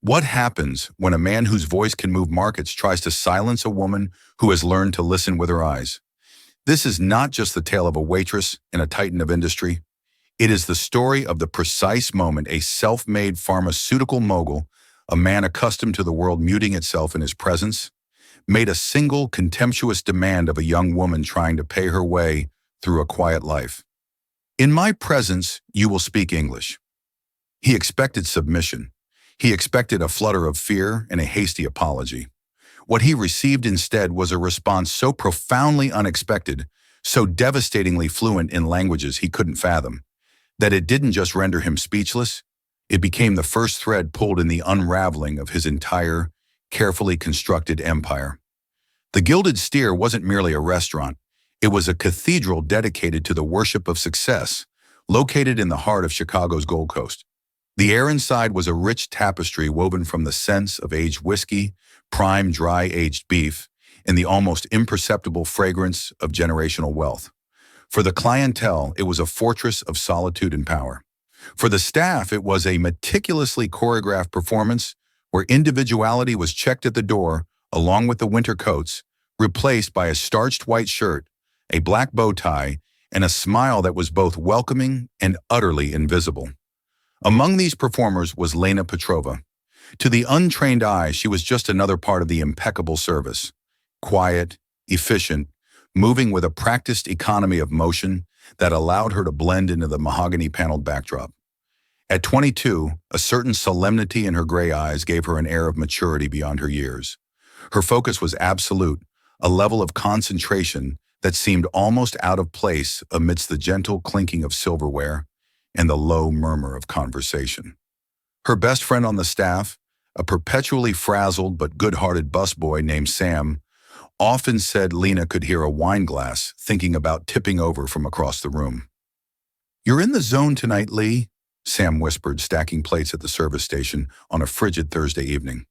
What happens when a man whose voice can move markets tries to silence a woman who has learned to listen with her eyes? This is not just the tale of a waitress and a titan of industry. It is the story of the precise moment a self-made pharmaceutical mogul, a man accustomed to the world muting itself in his presence, made a single contemptuous demand of a young woman trying to pay her way through a quiet life. "In my presence, you will speak English." He expected submission. He expected a flutter of fear and a hasty apology. What he received instead was a response so profoundly unexpected, so devastatingly fluent in languages he couldn't fathom, that it didn't just render him speechless, it became the first thread pulled in the unraveling of his entire, carefully constructed empire. The Gilded Steer wasn't merely a restaurant. It was a cathedral dedicated to the worship of success, located in the heart of Chicago's Gold Coast. The air inside was a rich tapestry woven from the scents of aged whiskey, prime dry-aged beef, and the almost imperceptible fragrance of generational wealth. For the clientele, it was a fortress of solitude and power. For the staff, it was a meticulously choreographed performance where individuality was checked at the door, along with the winter coats, replaced by a starched white shirt, a black bow tie, and a smile that was both welcoming and utterly invisible. Among these performers was Lena Petrova. To the untrained eye, she was just another part of the impeccable service. Quiet, efficient, moving with a practiced economy of motion that allowed her to blend into the mahogany-paneled backdrop. At 22, a certain solemnity in her gray eyes gave her an air of maturity beyond her years. Her focus was absolute, a level of concentration that seemed almost out of place amidst the gentle clinking of silverware and the low murmur of conversation. Her best friend on the staff, a perpetually frazzled but good-hearted busboy named Sam, often said Lena could hear a wine glass thinking about tipping over from across the room. "You're in the zone tonight, Lee," Sam whispered, stacking plates at the service station on a frigid Thursday evening.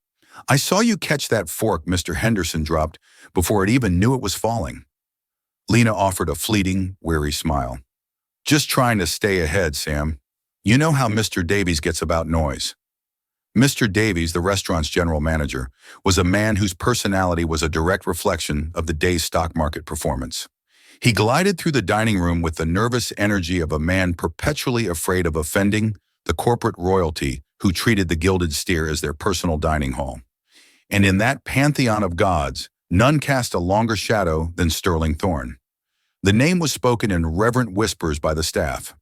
"I saw you catch that fork Mr. Henderson dropped before it even knew it was falling." Lena offered a fleeting, weary smile. "Just trying to stay ahead, Sam. You know how Mr. Davies gets about noise." Mr. Davies, the restaurant's general manager, was a man whose personality was a direct reflection of the day's stock market performance. He glided through the dining room with the nervous energy of a man perpetually afraid of offending the corporate royalty who treated the Gilded Steer as their personal dining hall. And in that pantheon of gods, none cast a longer shadow than Sterling Thorne. The name was spoken in reverent whispers by the staff.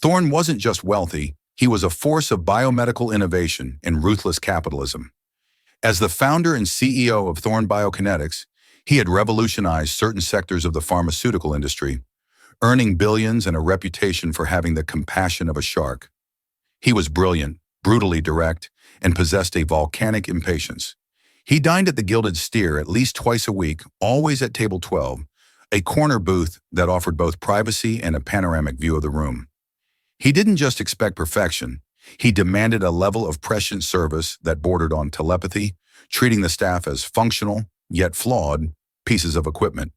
Thorne wasn't just wealthy, he was a force of biomedical innovation and ruthless capitalism. As the founder and CEO of Thorne Biokinetics, he had revolutionized certain sectors of the pharmaceutical industry, earning billions and a reputation for having the compassion of a shark. He was brilliant, brutally direct, and possessed a volcanic impatience. He dined at the Gilded Steer at least twice a week, always at table 12, a corner booth that offered both privacy and a panoramic view of the room. He didn't just expect perfection, he demanded a level of prescient service that bordered on telepathy, treating the staff as functional, yet flawed, pieces of equipment.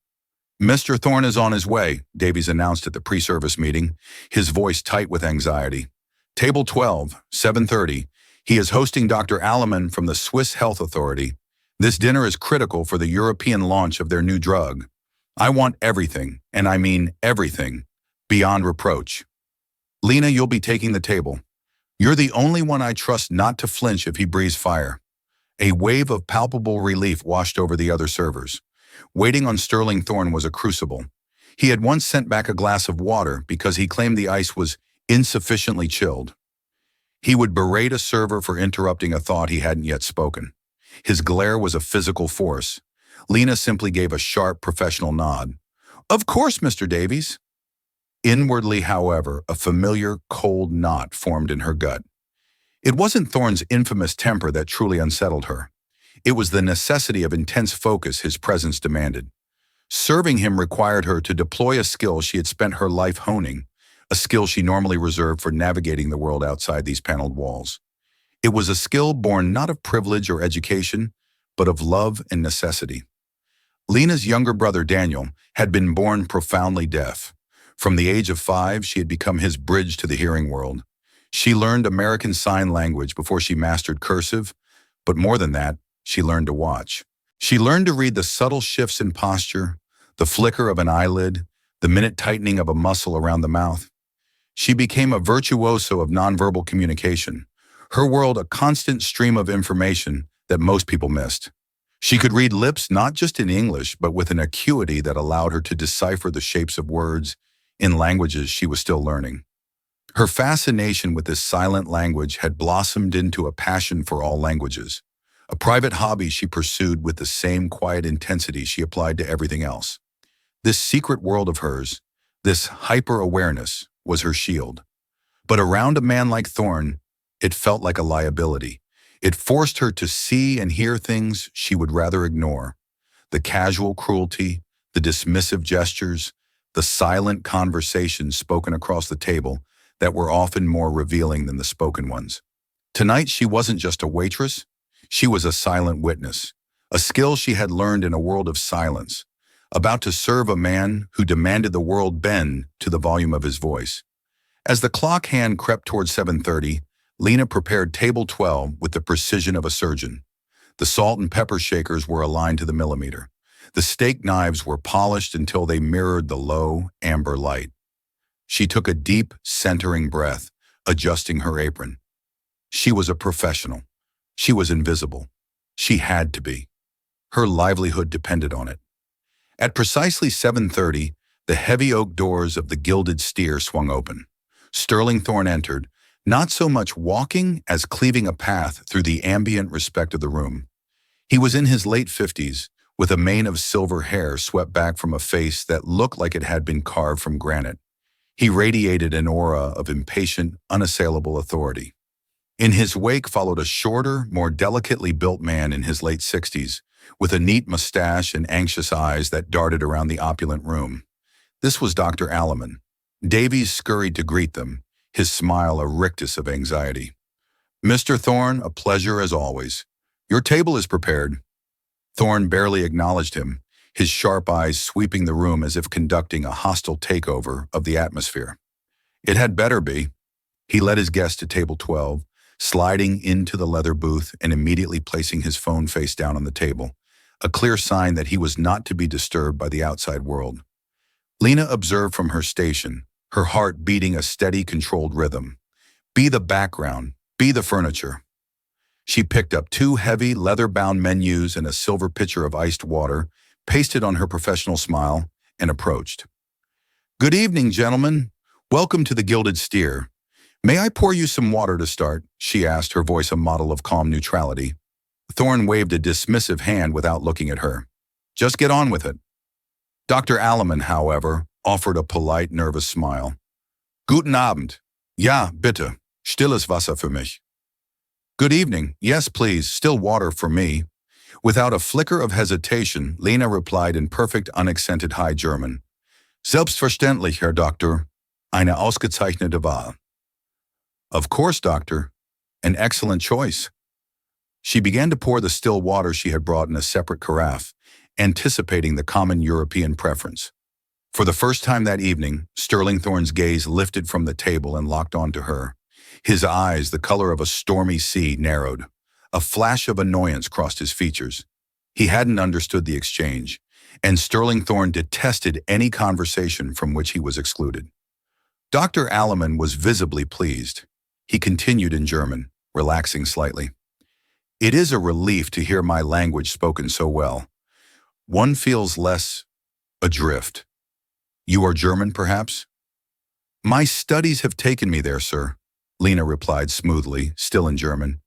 "Mr. Thorne is on his way," Davies announced at the pre-service meeting, his voice tight with anxiety. "Table 12, 7:30. He is hosting Dr. Alleman from the Swiss Health Authority. This dinner is critical for the European launch of their new drug. I want everything, and I mean everything, beyond reproach. Lena, you'll be taking the table. You're the only one I trust not to flinch if he breathes fire." A wave of palpable relief washed over the other servers. Waiting on Sterling Thorne was a crucible. He had once sent back a glass of water because he claimed the ice was insufficiently chilled. He would berate a server for interrupting a thought he hadn't yet spoken. His glare was a physical force. Lena simply gave a sharp, professional nod. "Of course, Mr. Davies." Inwardly, however, a familiar, cold knot formed in her gut. It wasn't Thorne's infamous temper that truly unsettled her. It was the necessity of intense focus his presence demanded. Serving him required her to deploy a skill she had spent her life honing, a skill she normally reserved for navigating the world outside these paneled walls. It was a skill born not of privilege or education, but of love and necessity. Lena's younger brother, Daniel, had been born profoundly deaf. From the age of 5, she had become his bridge to the hearing world. She learned American Sign Language before she mastered cursive, But more than that, she learned to watch. She learned to read the subtle shifts in posture, the flicker of an eyelid, the minute tightening of a muscle around the mouth. She became a virtuoso of nonverbal communication, her world a constant stream of information that most people missed. She could read lips not just in English, but with an acuity that allowed her to decipher the shapes of words in languages she was still learning. Her fascination with this silent language had blossomed into a passion for all languages, a private hobby she pursued with the same quiet intensity she applied to everything else. This secret world of hers, this hyper-awareness, was her shield. But around a man like Thorne, it felt like a liability. It forced her to see and hear things she would rather ignore. The casual cruelty, the dismissive gestures, the silent conversations spoken across the table that were often more revealing than the spoken ones. Tonight she wasn't just a waitress, she was a silent witness, a skill she had learned in a world of silence, about to serve a man who demanded the world bend to the volume of his voice. As the clock hand crept toward 7:30, Lena prepared table 12 with the precision of a surgeon. The salt and pepper shakers were aligned to the millimeter. The steak knives were polished until they mirrored the low, amber light. She took a deep, centering breath, adjusting her apron. She was a professional. She was invisible. She had to be. Her livelihood depended on it. At precisely 7:30, the heavy oak doors of the Gilded Steer swung open. Sterling Thorne entered, not so much walking as cleaving a path through the ambient respect of the room. He was in his late 50s, with a mane of silver hair swept back from a face that looked like it had been carved from granite. He radiated an aura of impatient, unassailable authority. In his wake followed a shorter, more delicately built man in his late 60s, with a neat mustache and anxious eyes that darted around the opulent room. This was Dr. Alleman. Davies scurried to greet them, his smile a rictus of anxiety. "Mr. Thorne, a pleasure as always. Your table is prepared." Thorne barely acknowledged him, his sharp eyes sweeping the room as if conducting a hostile takeover of the atmosphere. "It had better be." He led his guest to table 12, sliding into the leather booth and immediately placing his phone face down on the table, a clear sign that he was not to be disturbed by the outside world. Lena observed from her station, her heart beating a steady, controlled rhythm. Be the background, be the furniture. She picked up 2 heavy, leather-bound menus and a silver pitcher of iced water, pasted on her professional smile, and approached. "Good evening, gentlemen. Welcome to the Gilded Steer. May I pour you some water to start?" she asked, her voice a model of calm neutrality. Thorne waved a dismissive hand without looking at her. "Just get on with it." Dr. Alleman, however, offered a polite, nervous smile. "Guten Abend. Ja, bitte. Stilles Wasser für mich." "Good evening. Yes, please. Still water for me." Without a flicker of hesitation, Lena replied in perfect, unaccented High German. "Selbstverständlich, Herr Doktor. Eine ausgezeichnete Wahl." "Of course, Doctor. An excellent choice." She began to pour the still water she had brought in a separate carafe, anticipating the common European preference. For the first time that evening, Sterling Thorne's gaze lifted from the table and locked onto her. His eyes, the color of a stormy sea, narrowed. A flash of annoyance crossed his features. He hadn't understood the exchange, and Sterling Thorne detested any conversation from which he was excluded. Dr. Alleman was visibly pleased. He continued in German, relaxing slightly. "It is a relief to hear my language spoken so well. One feels less adrift. You are German, perhaps?" "My studies have taken me there, sir," Lena replied smoothly, still in German.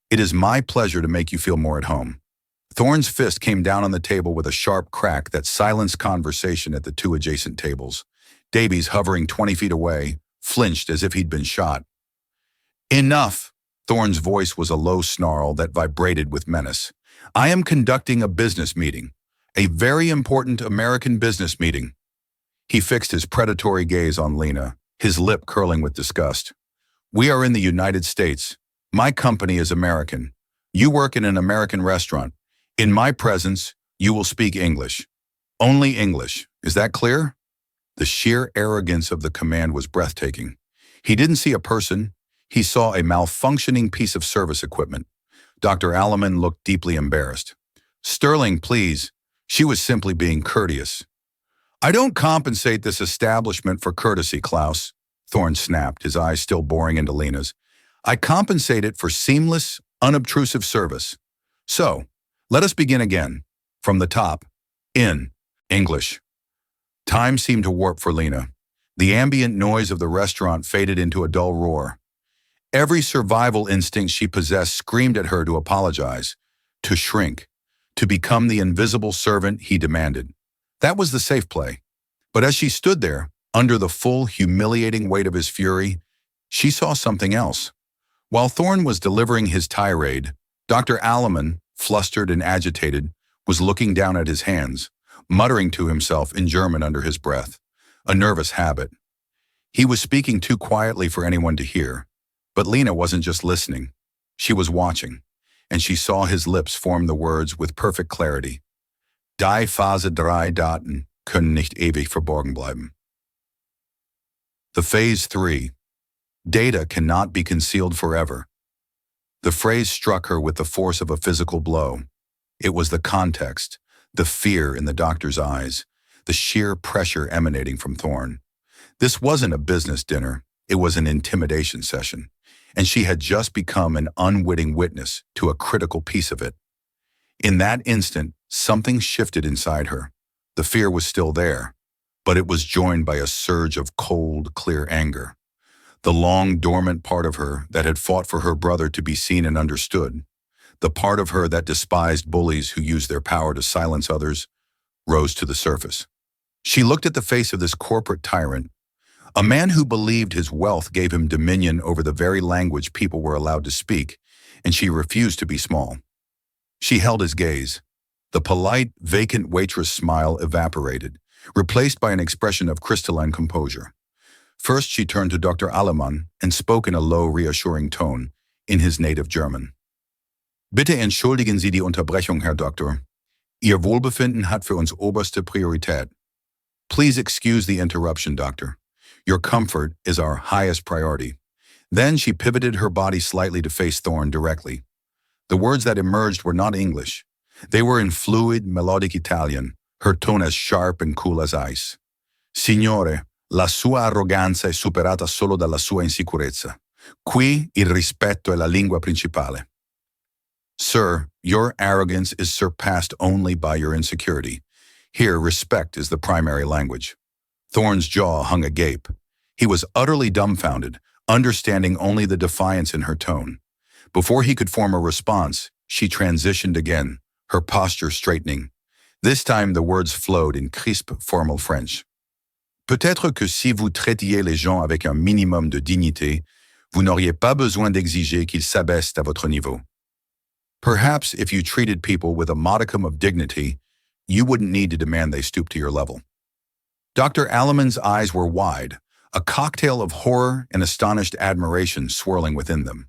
"It is my pleasure to make you feel more at home." Thorne's fist came down on the table with a sharp crack that silenced conversation at the 2 adjacent tables. Davies, hovering 20 feet away, flinched as if he'd been shot. "Enough!" Thorne's voice was a low snarl that vibrated with menace. "I am conducting a business meeting. A very important American business meeting." He fixed his predatory gaze on Lena, his lip curling with disgust. "We are in the United States. My company is American. You work in an American restaurant. In my presence, you will speak English. Only English. Is that clear?" The sheer arrogance of the command was breathtaking. He didn't see a person. He saw a malfunctioning piece of service equipment. Dr. Alleman looked deeply embarrassed. Sterling, please. She was simply being courteous. I don't compensate this establishment for courtesy, Klaus, Thorne snapped, his eyes still boring into Lena's. I compensate it for seamless, unobtrusive service. So, let us begin again. From the top. In English. Time seemed to warp for Lena. The ambient noise of the restaurant faded into a dull roar. Every survival instinct she possessed screamed at her to apologize, to shrink, to become the invisible servant he demanded. That was the safe play. But as she stood there, under the full, humiliating weight of his fury, she saw something else. While Thorne was delivering his tirade, Dr. Alleman, flustered and agitated, was looking down at his hands, muttering to himself in German under his breath, a nervous habit. He was speaking too quietly for anyone to hear, but Lena wasn't just listening. She was watching, and she saw his lips form the words with perfect clarity. Die Phase 3 Daten können nicht ewig verborgen bleiben. The Phase 3. Data cannot be concealed forever. The phrase struck her with the force of a physical blow. It was the context, the fear in the doctor's eyes, the sheer pressure emanating from Thorne. This wasn't a business dinner, it was an intimidation session, and she had just become an unwitting witness to a critical piece of it. In that instant, something shifted inside her. The fear was still there, but it was joined by a surge of cold, clear anger. The long, dormant part of her that had fought for her brother to be seen and understood, the part of her that despised bullies who used their power to silence others, rose to the surface. She looked at the face of this corporate tyrant, a man who believed his wealth gave him dominion over the very language people were allowed to speak, and she refused to be small. She held his gaze. The polite, vacant waitress smile evaporated, replaced by an expression of crystalline composure. First, she turned to Dr. Alleman and spoke in a low, reassuring tone, in his native German. Bitte entschuldigen Sie die Unterbrechung, Herr Doktor. Ihr Wohlbefinden hat für uns oberste Priorität. Please excuse the interruption, Doctor. Your comfort is our highest priority. Then she pivoted her body slightly to face Thorne directly. The words that emerged were not English. They were in fluid, melodic Italian, her tone as sharp and cool as ice. Signore, la sua arroganza è superata solo dalla sua insicurezza. Qui il rispetto è la lingua principale. Sir, your arrogance is surpassed only by your insecurity. Here, respect is the primary language. Thorne's jaw hung agape. He was utterly dumbfounded, understanding only the defiance in her tone. Before he could form a response, she transitioned again, her posture straightening. This time the words flowed in crisp, formal French. Peut-être que si vous traitiez les gens avec un minimum de dignité, vous n'auriez pas besoin d'exiger qu'ils s'abaissent à votre niveau. Perhaps if you treated people with a modicum of dignity, you wouldn't need to demand they stoop to your level. Dr. Alleman's eyes were wide, a cocktail of horror and astonished admiration swirling within them.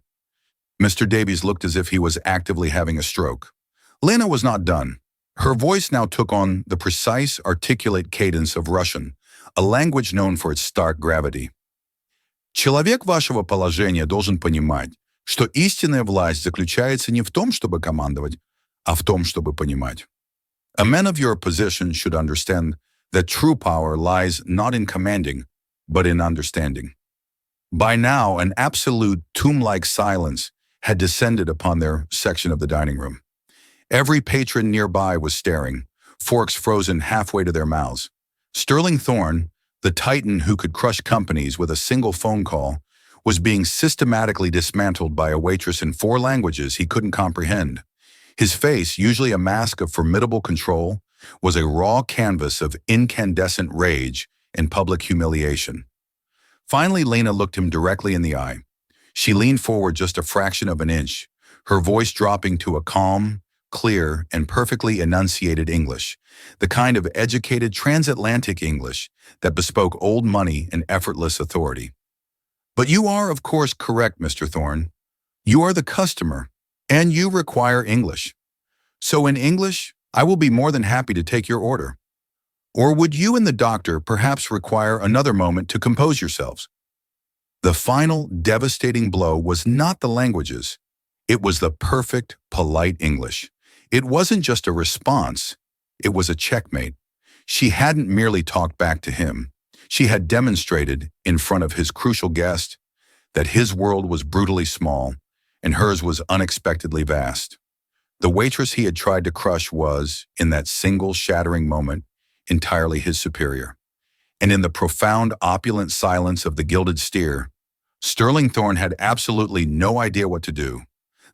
Mr. Davies looked as if he was actively having a stroke. Lena was not done. Her voice now took on the precise, articulate cadence of Russian, a language known for its stark gravity. Человек вашего положения должен понимать, что истинная власть заключается не в том, чтобы командовать, а в том, чтобы понимать. A man of your position should understand that true power lies not in commanding, but in understanding. By now, an absolute tomb-like silence had descended upon their section of the dining room. Every patron nearby was staring, forks frozen halfway to their mouths. Sterling Thorne, the titan who could crush companies with a single phone call, was being systematically dismantled by a waitress in 4 languages he couldn't comprehend. His face, usually a mask of formidable control, was a raw canvas of incandescent rage and public humiliation. Finally, Lena looked him directly in the eye. She leaned forward just a fraction of an inch, her voice dropping to a calm, clear, and perfectly enunciated English, the kind of educated transatlantic English that bespoke old money and effortless authority. But you are, of course, correct, Mr. Thorne. You are the customer, and you require English. So in English, I will be more than happy to take your order. Or would you and the doctor perhaps require another moment to compose yourselves? The final, devastating blow was not the languages. It was the perfect, polite English. It wasn't just a response, it was a checkmate. She hadn't merely talked back to him. She had demonstrated, in front of his crucial guest, that his world was brutally small and hers was unexpectedly vast. The waitress he had tried to crush was, in that single shattering moment, entirely his superior. And in the profound, opulent silence of the Gilded Steer, Sterling Thorne had absolutely no idea what to do.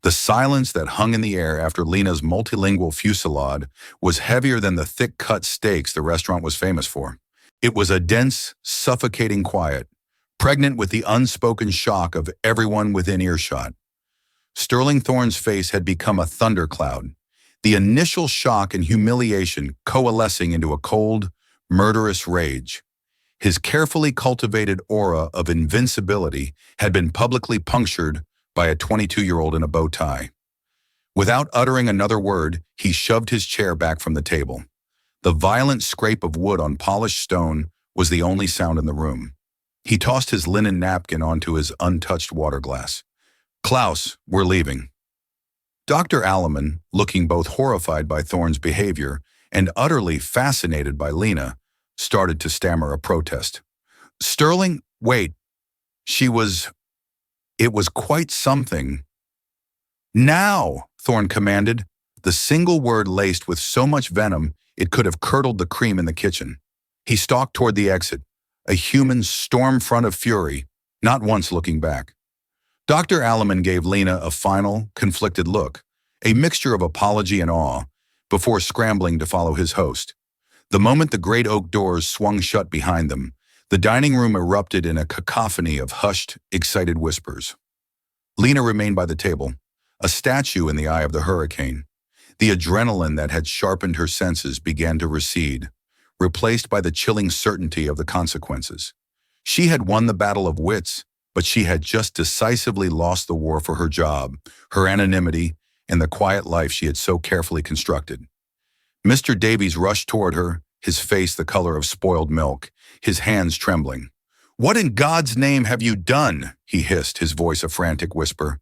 The silence that hung in the air after Lena's multilingual fusillade was heavier than the thick-cut steaks the restaurant was famous for. It was a dense, suffocating quiet, pregnant with the unspoken shock of everyone within earshot. Sterling Thorne's face had become a thundercloud, the initial shock and humiliation coalescing into a cold, murderous rage. His carefully cultivated aura of invincibility had been publicly punctured by a 22-year-old in a bow tie. Without uttering another word, he shoved his chair back from the table. The violent scrape of wood on polished stone was the only sound in the room. He tossed his linen napkin onto his untouched water glass. "Klaus, we're leaving." Dr. Alleman, looking both horrified by Thorne's behavior and utterly fascinated by Lena, started to stammer a protest. "Sterling, wait. It was quite something." "Now," Thorne commanded, the single word laced with so much venom it could have curdled the cream in the kitchen. He stalked toward the exit, a human storm front of fury, not once looking back. Dr. Alleman gave Lena a final, conflicted look, a mixture of apology and awe, before scrambling to follow his host. The moment the great oak doors swung shut behind them, the dining room erupted in a cacophony of hushed, excited whispers. Lena remained by the table, a statue in the eye of the hurricane. The adrenaline that had sharpened her senses began to recede, replaced by the chilling certainty of the consequences. She had won the battle of wits, but she had just decisively lost the war for her job, her anonymity, and the quiet life she had so carefully constructed. Mr. Davies rushed toward her, his face the color of spoiled milk, his hands trembling. "What in God's name have you done?" he hissed, his voice a frantic whisper.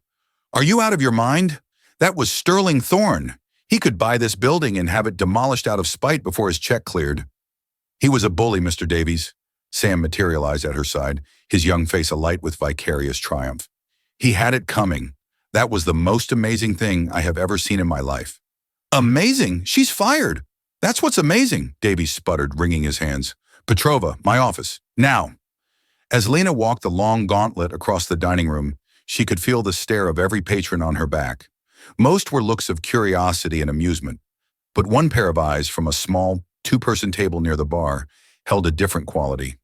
"Are you out of your mind? That was Sterling Thorne. He could buy this building and have it demolished out of spite before his check cleared." "He was a bully, Mr. Davies." Sam materialized at her side, his young face alight with vicarious triumph. "He had it coming. That was the most amazing thing I have ever seen in my life." "Amazing? She's fired. That's what's amazing," Davies sputtered, wringing his hands. "Petrova, my office. Now." As Lena walked the long gauntlet across the dining room, she could feel the stare of every patron on her back. Most were looks of curiosity and amusement, but one pair of eyes from a small, two-person table near the bar held a different quality.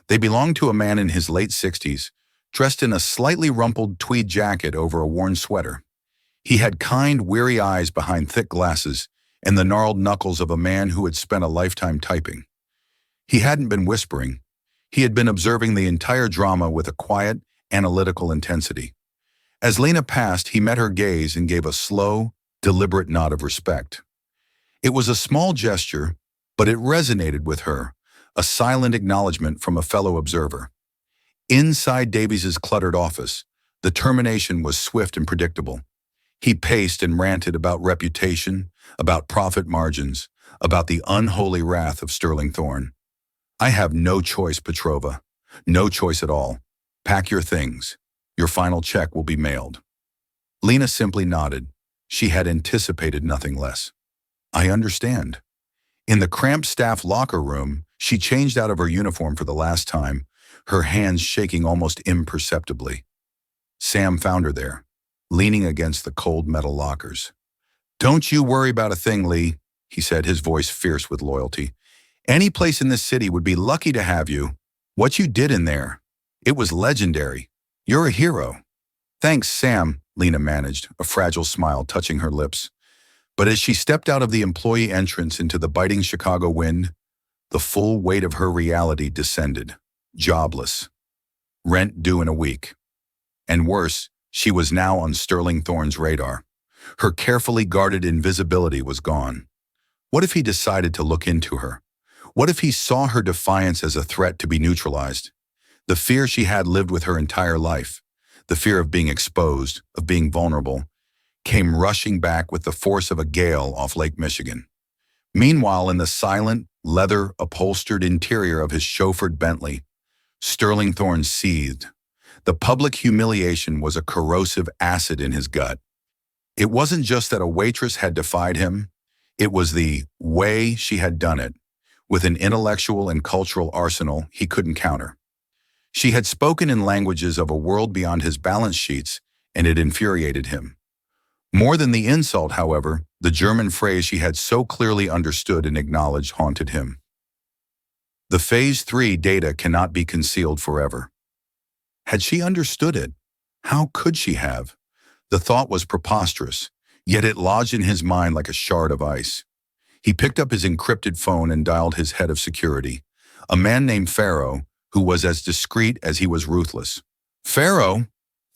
They belonged to a man in his late 60s, dressed in a slightly rumpled tweed jacket over a worn sweater. He had kind, weary eyes behind thick glasses and the gnarled knuckles of a man who had spent a lifetime typing. He hadn't been whispering. He had been observing the entire drama with a quiet, analytical intensity. As Lena passed, he met her gaze and gave a slow, deliberate nod of respect. It was a small gesture, but it resonated with her, a silent acknowledgement from a fellow observer. Inside Davies's cluttered office, the termination was swift and predictable. He paced and ranted about reputation, about profit margins, about the unholy wrath of Sterling Thorne. "I have no choice, Petrova. No choice at all. Pack your things. Your final check will be mailed." Lena simply nodded. She had anticipated nothing less. "I understand." In the cramped staff locker room, she changed out of her uniform for the last time, her hands shaking almost imperceptibly. Sam found her there, leaning against the cold metal lockers. "Don't you worry about a thing, Lee," he said, his voice fierce with loyalty. "Any place in this city would be lucky to have you. What you did in there, it was legendary. You're a hero." "Thanks, Sam," Lena managed, a fragile smile touching her lips. But as she stepped out of the employee entrance into the biting Chicago wind, the full weight of her reality descended. Jobless. Rent due in a week. And worse, she was now on Sterling Thorne's radar. Her carefully guarded invisibility was gone. What if he decided to look into her? What if he saw her defiance as a threat to be neutralized? The fear she had lived with her entire life. The fear of being exposed, of being vulnerable, came rushing back with the force of a gale off Lake Michigan. Meanwhile, in the silent, leather-upholstered interior of his chauffeured Bentley, Sterling Thorne seethed. The public humiliation was a corrosive acid in his gut. It wasn't just that a waitress had defied him, it was the way she had done it, with an intellectual and cultural arsenal he couldn't counter. She had spoken in languages of a world beyond his balance sheets, and it infuriated him. More than the insult, however, the German phrase she had so clearly understood and acknowledged haunted him. The Phase 3 data cannot be concealed forever. Had she understood it? How could she have? The thought was preposterous, yet it lodged in his mind like a shard of ice. He picked up his encrypted phone and dialed his head of security, a man named Pharaoh, who was as discreet as he was ruthless. "Pharaoh?"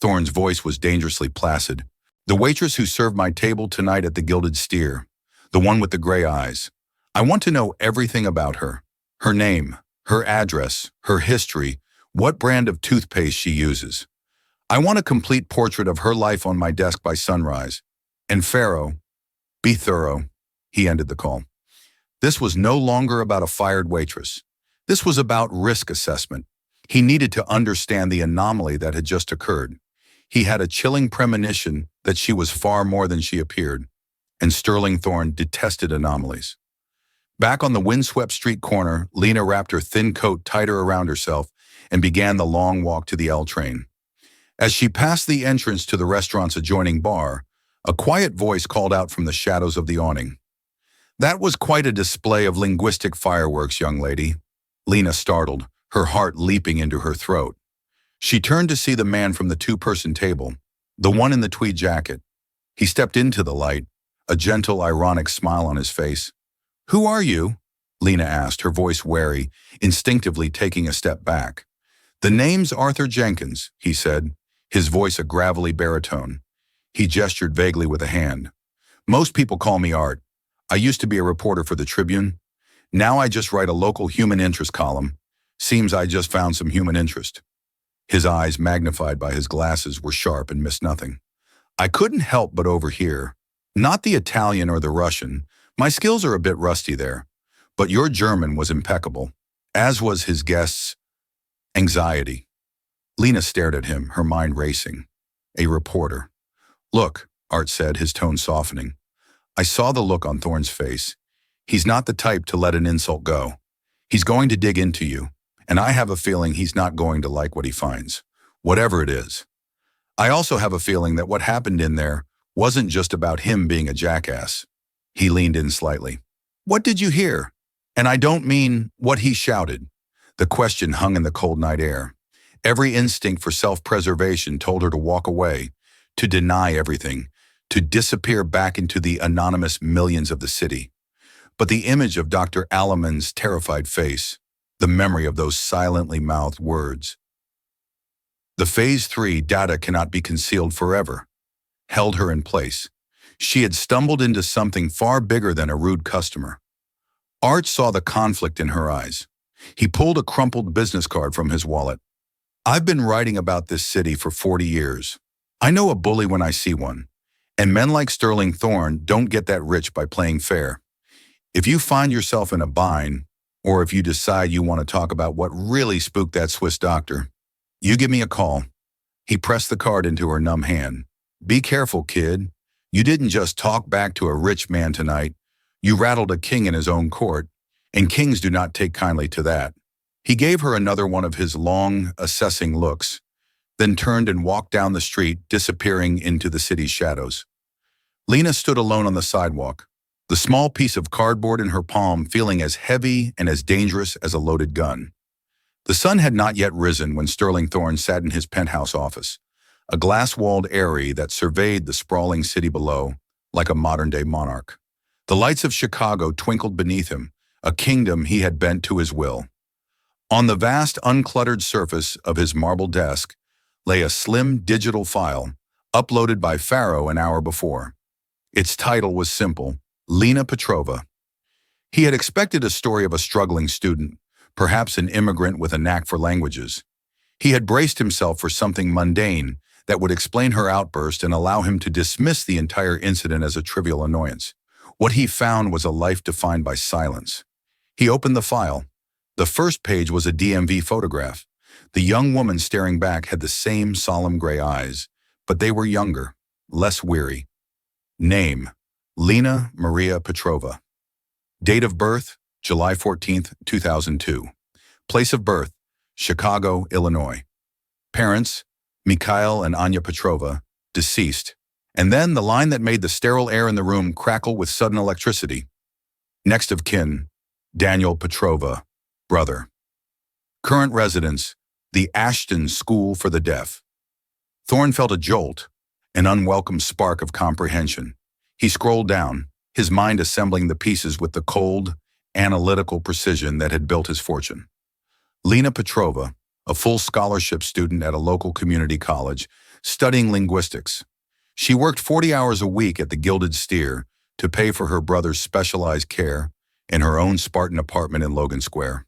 Thorne's voice was dangerously placid. "The waitress who served my table tonight at the Gilded Steer, the one with the gray eyes. I want to know everything about her. Her name, her address, her history, what brand of toothpaste she uses. I want a complete portrait of her life on my desk by sunrise. And Pharaoh, be thorough." He ended the call. This was no longer about a fired waitress. This was about risk assessment. He needed to understand the anomaly that had just occurred. He had a chilling premonition that she was far more than she appeared, and Sterling Thorne detested anomalies. Back on the windswept street corner, Lena wrapped her thin coat tighter around herself and began the long walk to the L train. As she passed the entrance to the restaurant's adjoining bar, a quiet voice called out from the shadows of the awning. "That was quite a display of linguistic fireworks, young lady." Lena startled, her heart leaping into her throat. She turned to see the man from the two-person table, the one in the tweed jacket. He stepped into the light, a gentle, ironic smile on his face. "Who are you?" Lena asked, her voice wary, instinctively taking a step back. "The name's Arthur Jenkins," he said, his voice a gravelly baritone. He gestured vaguely with a hand. "Most people call me Art. I used to be a reporter for the Tribune. Now I just write a local human interest column. Seems I just found some human interest." His eyes, magnified by his glasses, were sharp and missed nothing. "I couldn't help but overhear. Not the Italian or the Russian. My skills are a bit rusty there. But your German was impeccable, as was his guest's anxiety." Lena stared at him, her mind racing. A reporter. "Look," Art said, his tone softening. I saw the look on Thorne's face. He's not the type to let an insult go. He's going to dig into you, and I have a feeling he's not going to like what he finds, whatever it is. I also have a feeling that what happened in there wasn't just about him being a jackass. He leaned in slightly. "What did you hear? And I don't mean what he shouted." The question hung in the cold night air. Every instinct for self-preservation told her to walk away, to deny everything, to disappear back into the anonymous millions of the city. But the image of Dr. Alleman's terrified face, the memory of those silently mouthed words, "The Phase 3 data cannot be concealed forever," held her in place. She had stumbled into something far bigger than a rude customer. Art saw the conflict in her eyes. He pulled a crumpled business card from his wallet. "I've been writing about this city for 40 years. I know a bully when I see one. And men like Sterling Thorne don't get that rich by playing fair. If you find yourself in a bind, or if you decide you want to talk about what really spooked that Swiss doctor, you give me a call." He pressed the card into her numb hand. "Be careful, kid. You didn't just talk back to a rich man tonight. You rattled a king in his own court, and kings do not take kindly to that." He gave her another one of his long, assessing looks, then turned and walked down the street, disappearing into the city's shadows. Lena stood alone on the sidewalk, the small piece of cardboard in her palm feeling as heavy and as dangerous as a loaded gun. The sun had not yet risen when Sterling Thorne sat in his penthouse office, a glass-walled eyrie that surveyed the sprawling city below like a modern-day monarch. The lights of Chicago twinkled beneath him, a kingdom he had bent to his will. On the vast, uncluttered surface of his marble desk lay a slim digital file, uploaded by Pharaoh an hour before. Its title was simple, Lena Petrova. He had expected a story of a struggling student, perhaps an immigrant with a knack for languages. He had braced himself for something mundane, that would explain her outburst and allow him to dismiss the entire incident as a trivial annoyance. What he found was a life defined by silence. He opened the file. The first page was a DMV photograph. The young woman staring back had the same solemn gray eyes, but they were younger, less weary. Name: Lena Maria Petrova. Date of birth: July 14th, 2002. Place of birth: Chicago, Illinois. Parents: Mikhail and Anya Petrova, deceased. And then the line that made the sterile air in the room crackle with sudden electricity. Next of kin: Daniel Petrova, brother. Current residence: the Ashton School for the Deaf. Thorne felt a jolt, an unwelcome spark of comprehension. He scrolled down, his mind assembling the pieces with the cold, analytical precision that had built his fortune. Lena Petrova, a full scholarship student at a local community college, studying linguistics. She worked 40 hours a week at the Gilded Steer to pay for her brother's specialized care in her own Spartan apartment in Logan Square.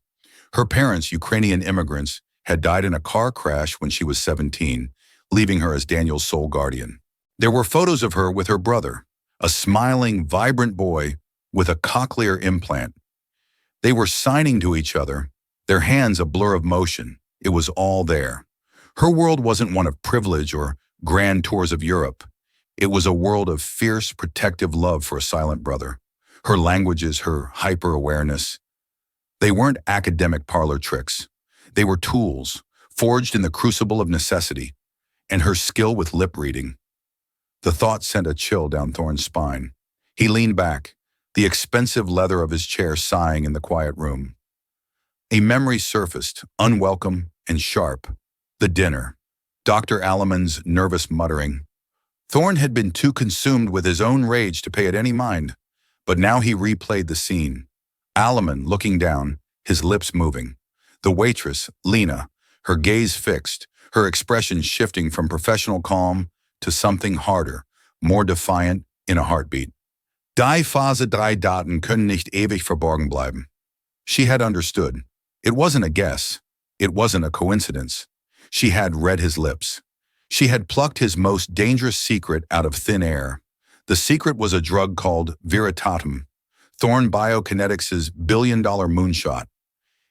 Her parents, Ukrainian immigrants, had died in a car crash when she was 17, leaving her as Daniel's sole guardian. There were photos of her with her brother, a smiling, vibrant boy with a cochlear implant. They were signing to each other, their hands a blur of motion. It was all there. Her world wasn't one of privilege or grand tours of Europe. It was a world of fierce, protective love for a silent brother. Her languages, her hyper-awareness. They weren't academic parlor tricks. They were tools, forged in the crucible of necessity, and her skill with lip reading. The thought sent a chill down Thorne's spine. He leaned back, the expensive leather of his chair sighing in the quiet room. A memory surfaced, unwelcome and sharp. The dinner. Dr. Alleman's nervous muttering. Thorne had been too consumed with his own rage to pay it any mind, but now he replayed the scene. Alleman looking down, his lips moving. The waitress, Lena, her gaze fixed, her expression shifting from professional calm to something harder, more defiant, in a heartbeat. Die Phase 3 Daten können nicht ewig verborgen bleiben. She had understood. It wasn't a guess. It wasn't a coincidence. She had read his lips. She had plucked his most dangerous secret out of thin air. The secret was a drug called Veritatum, Thorne Biokinetics' billion-dollar moonshot.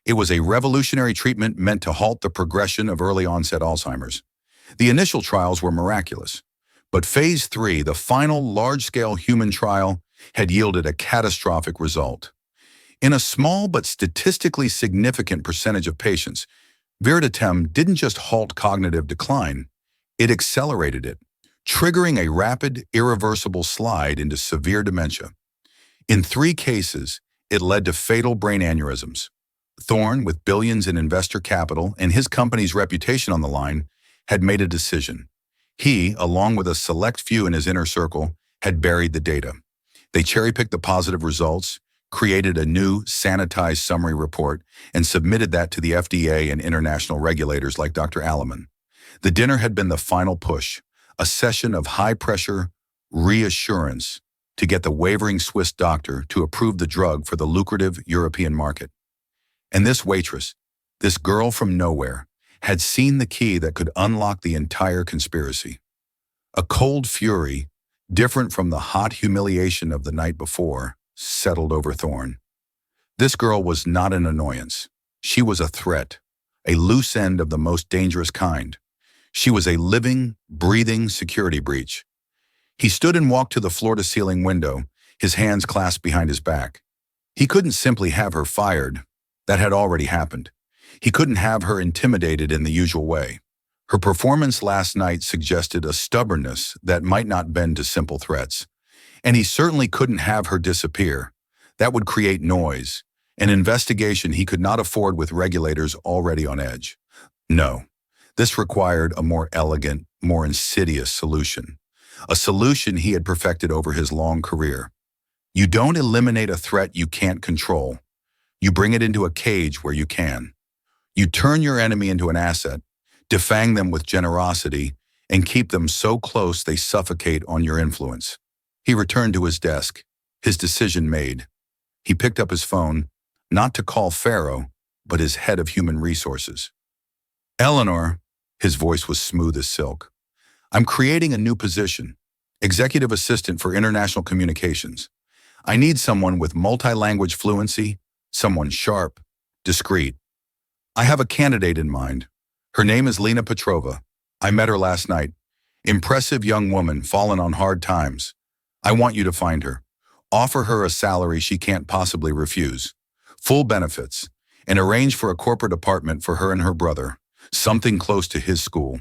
It was a revolutionary treatment meant to halt the progression of early-onset Alzheimer's. The initial trials were miraculous, but Phase 3, the final large-scale human trial, had yielded a catastrophic result. In a small but statistically significant percentage of patients, Veritatem didn't just halt cognitive decline, it accelerated it, triggering a rapid, irreversible slide into severe dementia. In 3 cases, it led to fatal brain aneurysms. Thorne, with billions in investor capital and his company's reputation on the line, had made a decision. He, along with a select few in his inner circle, had buried the data. They cherry-picked the positive results, created a new, sanitized summary report, and submitted that to the FDA and international regulators like Dr. Alleman. The dinner had been the final push, a session of high-pressure reassurance to get the wavering Swiss doctor to approve the drug for the lucrative European market. And this waitress, this girl from nowhere, had seen the key that could unlock the entire conspiracy. A cold fury, different from the hot humiliation of the night before, settled over Thorne. This girl was not an annoyance. She was a threat, a loose end of the most dangerous kind. She was a living, breathing security breach. He stood and walked to the floor-to-ceiling window, his hands clasped behind his back. He couldn't simply have her fired. That had already happened. He couldn't have her intimidated in the usual way. Her performance last night suggested a stubbornness that might not bend to simple threats. And he certainly couldn't have her disappear. That would create noise, an investigation he could not afford with regulators already on edge. No, this required a more elegant, more insidious solution. A solution he had perfected over his long career. You don't eliminate a threat you can't control. You bring it into a cage where you can. You turn your enemy into an asset, defang them with generosity, and keep them so close they suffocate on your influence. He returned to his desk, his decision made. He picked up his phone, not to call Pharaoh, but his head of human resources. Eleanor, his voice was smooth as silk. I'm creating a new position, executive assistant for international communications. I need someone with multi-language fluency, someone sharp, discreet. I have a candidate in mind. Her name is Lena Petrova. I met her last night. Impressive young woman, fallen on hard times. I want you to find her. Offer her a salary she can't possibly refuse. Full benefits. And arrange for a corporate apartment for her and her brother. Something close to his school.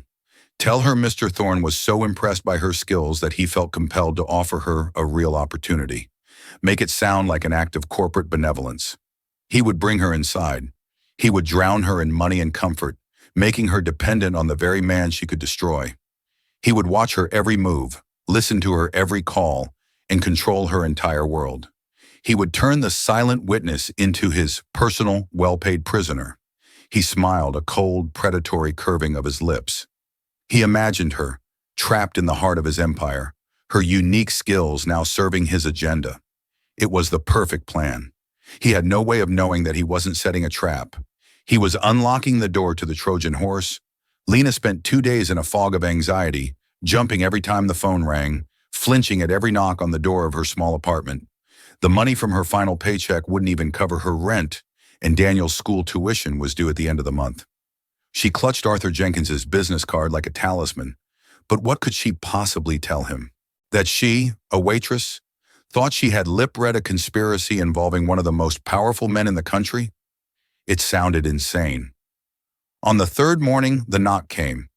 Tell her Mr. Thorne was so impressed by her skills that he felt compelled to offer her a real opportunity. Make it sound like an act of corporate benevolence. He would bring her inside. He would drown her in money and comfort, making her dependent on the very man she could destroy. He would watch her every move, listen to her every call, and control her entire world. He would turn the silent witness into his personal, well-paid prisoner. He smiled, a cold, predatory curving of his lips. He imagined her, trapped in the heart of his empire, her unique skills now serving his agenda. It was the perfect plan. He had no way of knowing that he wasn't setting a trap. He was unlocking the door to the Trojan horse. Lena spent 2 days in a fog of anxiety, jumping every time the phone rang, flinching at every knock on the door of her small apartment. The money from her final paycheck wouldn't even cover her rent, and Daniel's school tuition was due at the end of the month. She clutched Arthur Jenkins's business card like a talisman, but what could she possibly tell him? That she, a waitress, thought she had lip-read a conspiracy involving one of the most powerful men in the country? It sounded insane. On the third morning, the knock came.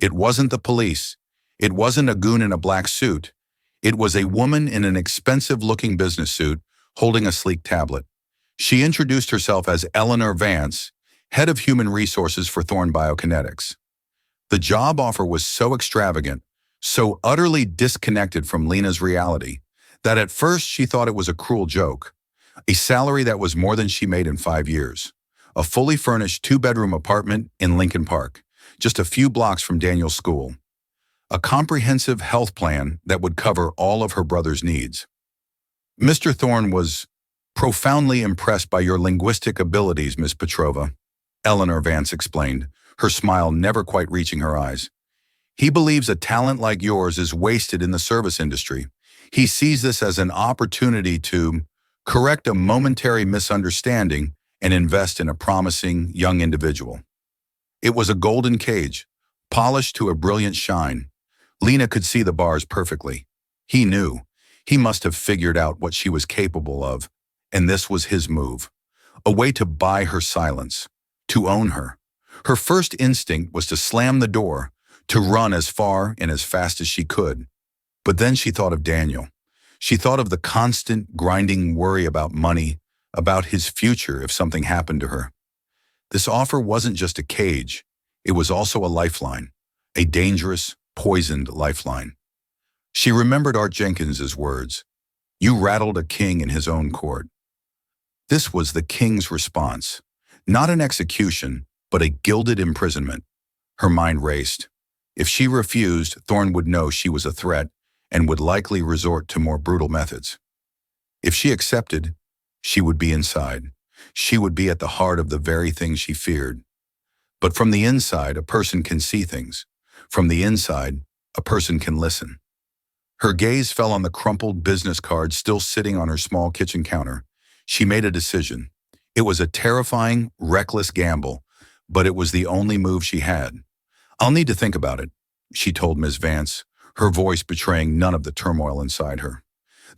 It wasn't the police. It wasn't a goon in a black suit. It was a woman in an expensive-looking business suit holding a sleek tablet. She introduced herself as Eleanor Vance, head of human resources for Thorne Biokinetics. The job offer was so extravagant, so utterly disconnected from Lena's reality, that at first she thought it was a cruel joke. A salary that was more than she made in 5 years. A fully furnished 2-bedroom apartment in Lincoln Park, just a few blocks from Daniel's school. A comprehensive health plan that would cover all of her brother's needs. Mr. Thorne was profoundly impressed by your linguistic abilities, Miss Petrova, Eleanor Vance explained, her smile never quite reaching her eyes. He believes a talent like yours is wasted in the service industry. He sees this as an opportunity to correct a momentary misunderstanding and invest in a promising young individual. It was a golden cage, polished to a brilliant shine. Lena could see the bars perfectly. He knew. He must have figured out what she was capable of, and this was his move. A way to buy her silence, to own her. Her first instinct was to slam the door, to run as far and as fast as she could. But then she thought of Daniel. She thought of the constant, grinding worry about money, about his future if something happened to her. This offer wasn't just a cage. It was also a lifeline, a dangerous, poisoned lifeline. She remembered Art Jenkins's words, "You rattled a king in his own court." This was the king's response, not an execution, but a gilded imprisonment. Her mind raced. If she refused, Thorne would know she was a threat and would likely resort to more brutal methods. If she accepted, she would be inside. She would be at the heart of the very thing she feared. But from the inside, a person can see things. From the inside, a person can listen. Her gaze fell on the crumpled business card still sitting on her small kitchen counter. She made a decision. It was a terrifying, reckless gamble, but it was the only move she had. "I'll need to think about it," she told Ms. Vance, her voice betraying none of the turmoil inside her.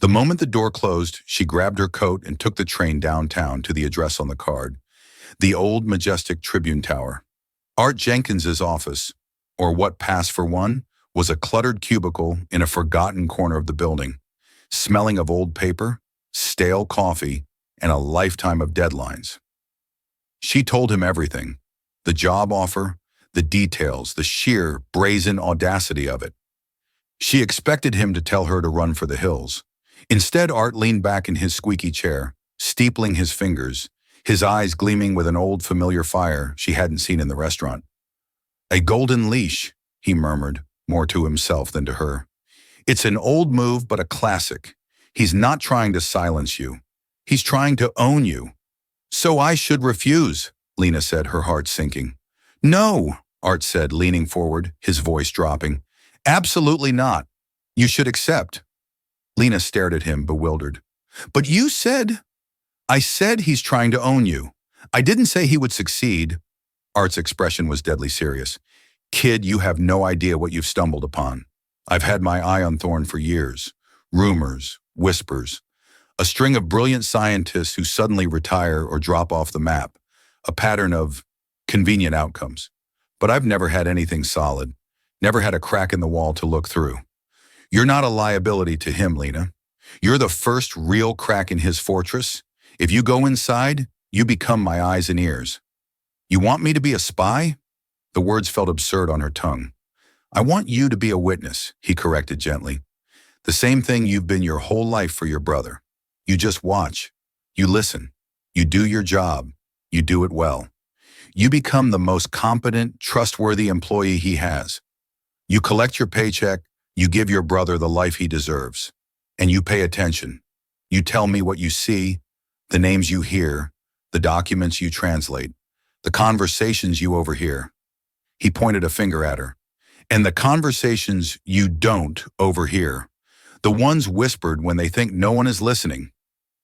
The moment the door closed, she grabbed her coat and took the train downtown to the address on the card. The old, majestic Tribune Tower. Art Jenkins's office, or what passed for one, was a cluttered cubicle in a forgotten corner of the building, smelling of old paper, stale coffee, and a lifetime of deadlines. She told him everything, the job offer, the details, the sheer, brazen audacity of it. She expected him to tell her to run for the hills. Instead, Art leaned back in his squeaky chair, steepling his fingers, his eyes gleaming with an old familiar fire she hadn't seen in the restaurant. "A golden leash," he murmured, more to himself than to her. "It's an old move, but a classic. He's not trying to silence you. He's trying to own you." "So I should refuse," Lena said, her heart sinking. "No," Art said, leaning forward, his voice dropping. Absolutely not. You should accept. Lena stared at him, bewildered. But you said... I said he's trying to own you. I didn't say he would succeed. Art's expression was deadly serious. Kid, you have no idea what you've stumbled upon. I've had my eye on Thorne for years. Rumors, whispers, a string of brilliant scientists who suddenly retire or drop off the map, a pattern of convenient outcomes. But I've never had anything solid, never had a crack in the wall to look through. You're not a liability to him, Lena. You're the first real crack in his fortress. If you go inside, you become my eyes and ears. You want me to be a spy? The words felt absurd on her tongue. I want you to be a witness, he corrected gently. The same thing you've been your whole life for your brother. You just watch. You listen. You do your job. You do it well. You become the most competent, trustworthy employee he has. You collect your paycheck. You give your brother the life he deserves. And you pay attention. You tell me what you see, the names you hear, the documents you translate, the conversations you overhear. He pointed a finger at her. And the conversations you don't overhear. The ones whispered when they think no one is listening.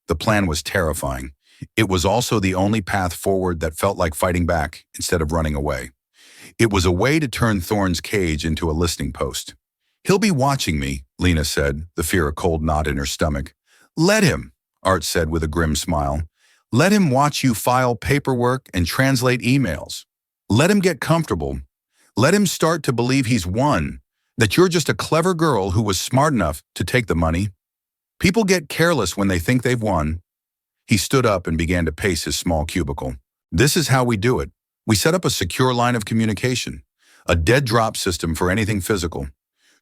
The plan was terrifying. It was also the only path forward that felt like fighting back instead of running away. It was a way to turn Thorne's cage into a listening post. He'll be watching me, Lena said, the fear a cold knot in her stomach. Let him, Art said with a grim smile. Let him watch you file paperwork and translate emails. Let him get comfortable. Let him start to believe he's won, that you're just a clever girl who was smart enough to take the money. People get careless when they think they've won. He stood up and began to pace his small cubicle. This is how we do it. We set up a secure line of communication, a dead drop system for anything physical.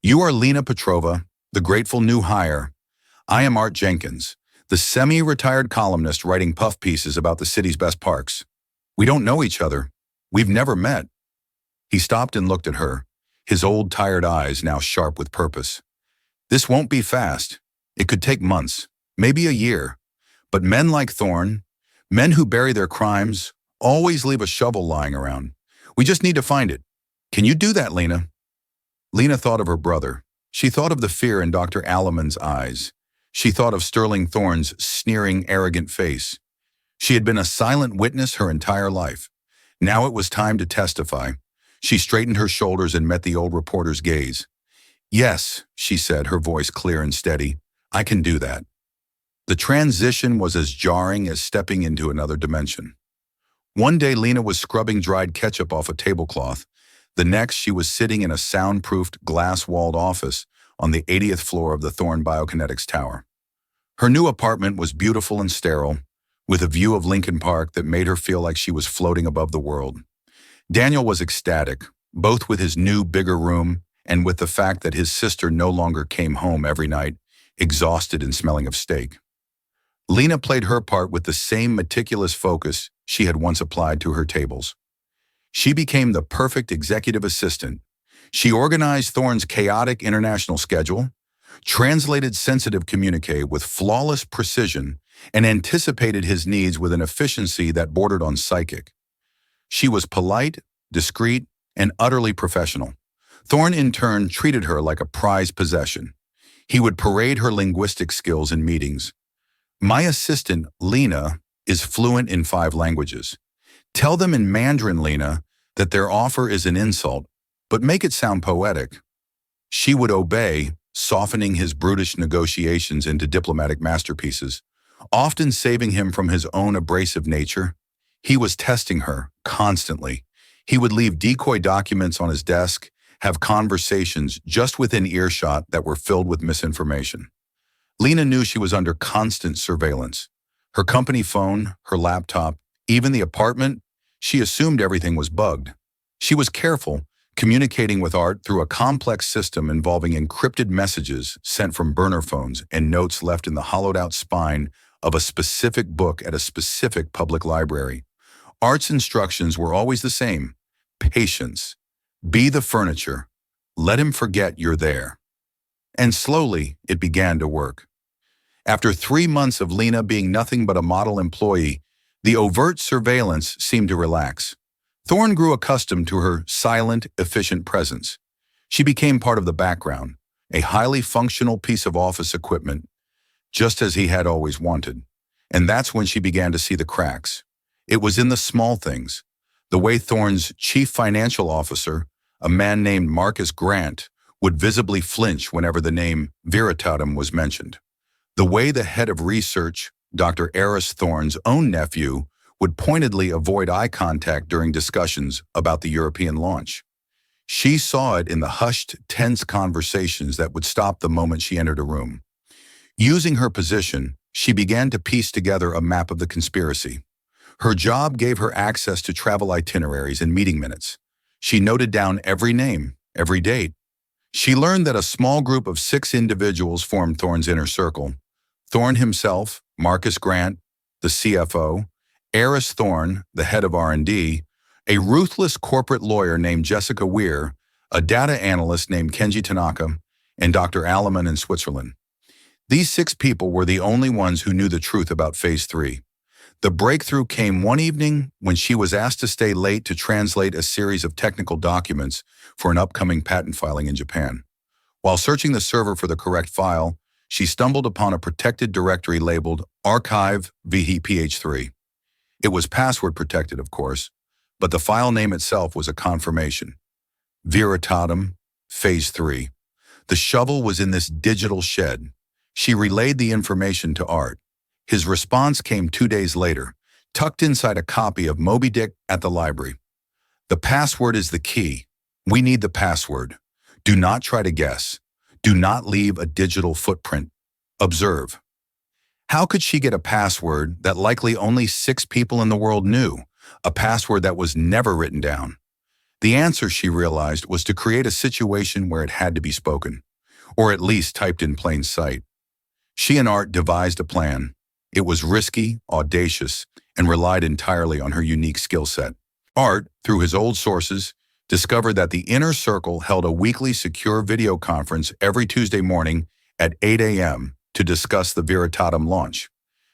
You are Lena Petrova, the grateful new hire. I am Art Jenkins, the semi-retired columnist writing puff pieces about the city's best parks. We don't know each other. We've never met. He stopped and looked at her, his old tired eyes now sharp with purpose. This won't be fast. It could take months, maybe a year. But men like Thorne, men who bury their crimes, always leave a shovel lying around. We just need to find it. Can you do that, Lena? Lena thought of her brother. She thought of the fear in Dr. Alleman's eyes. She thought of Sterling Thorne's sneering, arrogant face. She had been a silent witness her entire life. Now it was time to testify. She straightened her shoulders and met the old reporter's gaze. Yes, she said, her voice clear and steady. I can do that. The transition was as jarring as stepping into another dimension. One day Lena was scrubbing dried ketchup off a tablecloth. The next she was sitting in a soundproofed, glass-walled office on the 80th floor of the Thorne Biokinetics Tower. Her new apartment was beautiful and sterile, with a view of Lincoln Park that made her feel like she was floating above the world. Daniel was ecstatic, both with his new, bigger room and with the fact that his sister no longer came home every night, exhausted and smelling of steak. Lena played her part with the same meticulous focus she had once applied to her tables. She became the perfect executive assistant. She organized Thorne's chaotic international schedule, translated sensitive communique with flawless precision, and anticipated his needs with an efficiency that bordered on psychic. She was polite, discreet, and utterly professional. Thorne, in turn, treated her like a prized possession. He would parade her linguistic skills in meetings. My assistant, Lena, is fluent in 5 languages. Tell them in Mandarin, Lena, that their offer is an insult, but make it sound poetic. She would obey, softening his brutish negotiations into diplomatic masterpieces, often saving him from his own abrasive nature. He was testing her, constantly. He would leave decoy documents on his desk, have conversations just within earshot that were filled with misinformation. Lena knew she was under constant surveillance. Her company phone, her laptop, even the apartment, she assumed everything was bugged. She was careful, communicating with Art through a complex system involving encrypted messages sent from burner phones and notes left in the hollowed-out spine of a specific book at a specific public library. Art's instructions were always the same. Patience. Be the furniture. Let him forget you're there. And slowly, it began to work. After 3 months of Lena being nothing but a model employee, the overt surveillance seemed to relax. Thorne grew accustomed to her silent, efficient presence. She became part of the background, a highly functional piece of office equipment, just as he had always wanted. And that's when she began to see the cracks. It was in the small things. The way Thorne's chief financial officer, a man named Marcus Grant, would visibly flinch whenever the name Veritatum was mentioned. The way the head of research, Dr. Eris Thorne's own nephew, would pointedly avoid eye contact during discussions about the European launch. She saw it in the hushed, tense conversations that would stop the moment she entered a room. Using her position, she began to piece together a map of the conspiracy. Her job gave her access to travel itineraries and meeting minutes. She noted down every name, every date. She learned that a small group of 6 individuals formed Thorne's inner circle. Thorne himself, Marcus Grant, the CFO, Eris Thorne, the head of R&D, a ruthless corporate lawyer named Jessica Weir, a data analyst named Kenji Tanaka, and Dr. Alleman in Switzerland. These 6 people were the only ones who knew the truth about Phase 3. The breakthrough came one evening when she was asked to stay late to translate a series of technical documents for an upcoming patent filing in Japan. While searching the server for the correct file, she stumbled upon a protected directory labeled Archive VHPH3. It was password protected, of course, but the file name itself was a confirmation. Veritatum, Phase 3. The shovel was in this digital shed. She relayed the information to Art. His response came 2 days later, tucked inside a copy of Moby Dick at the library. The password is the key. We need the password. Do not try to guess. Do not leave a digital footprint. Observe. How could she get a password that likely only 6 people in the world knew, a password that was never written down? The answer, she realized, was to create a situation where it had to be spoken, or at least typed in plain sight. She and Art devised a plan. It was risky, audacious, and relied entirely on her unique skill set. Art, through his old sources, discovered that the Inner Circle held a weekly secure video conference every Tuesday morning at 8 a.m. to discuss the Veritatum launch.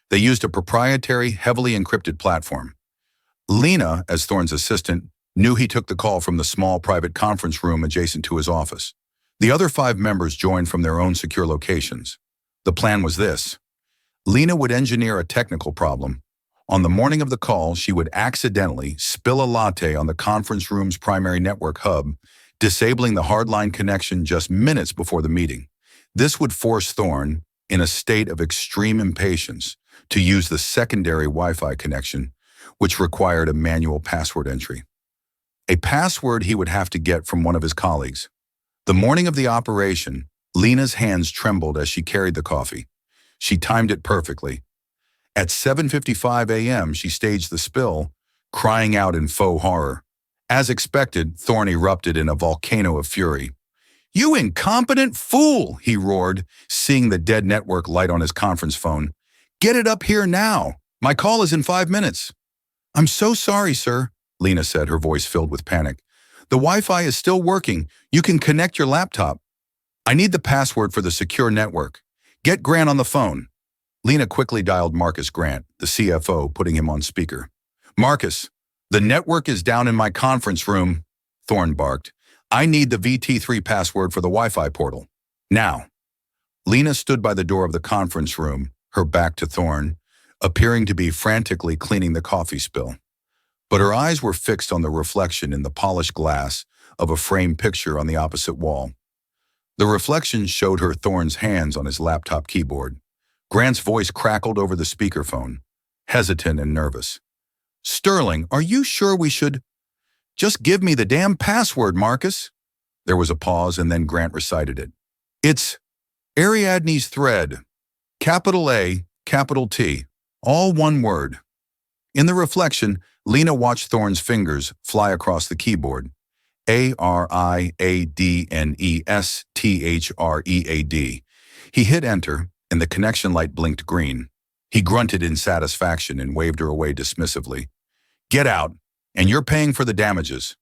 They used a proprietary, heavily encrypted platform. Lena, as Thorne's assistant, knew he took the call from the small private conference room adjacent to his office. The other 5 members joined from their own secure locations. The plan was this. Lena would engineer a technical problem. On the morning of the call, she would accidentally spill a latte on the conference room's primary network hub, disabling the hardline connection just minutes before the meeting. This would force Thorne, in a state of extreme impatience, to use the secondary Wi-Fi connection, which required a manual password entry. A password he would have to get from one of his colleagues. The morning of the operation, Lena's hands trembled as she carried the coffee. She timed it perfectly. At 7:55 a.m., she staged the spill, crying out in faux horror. As expected, Thorne erupted in a volcano of fury. "You incompetent fool!" he roared, seeing the dead network light on his conference phone. "Get it up here now! My call is in 5 minutes." "I'm so sorry, sir," Lena said, her voice filled with panic. "The Wi-Fi is still working. You can connect your laptop." "I need the password for the secure network. Get Grant on the phone." Lena quickly dialed Marcus Grant, the CFO, putting him on speaker. "Marcus, the network is down in my conference room," Thorne barked. "I need the VT3 password for the Wi-Fi portal. Now." Lena stood by the door of the conference room, her back to Thorne, appearing to be frantically cleaning the coffee spill. But her eyes were fixed on the reflection in the polished glass of a framed picture on the opposite wall. The reflection showed her Thorne's hands on his laptop keyboard. Grant's voice crackled over the speakerphone, hesitant and nervous. "Sterling, are you sure we should—" "Just give me the damn password, Marcus." There was a pause, and then Grant recited it. "It's Ariadne's thread, capital A, capital T, all one word." In the reflection, Lena watched Thorne's fingers fly across the keyboard. Ariadnestthread. He hit enter, and the connection light blinked green. He grunted in satisfaction and waved her away dismissively. "Get out, and you're paying for the damages."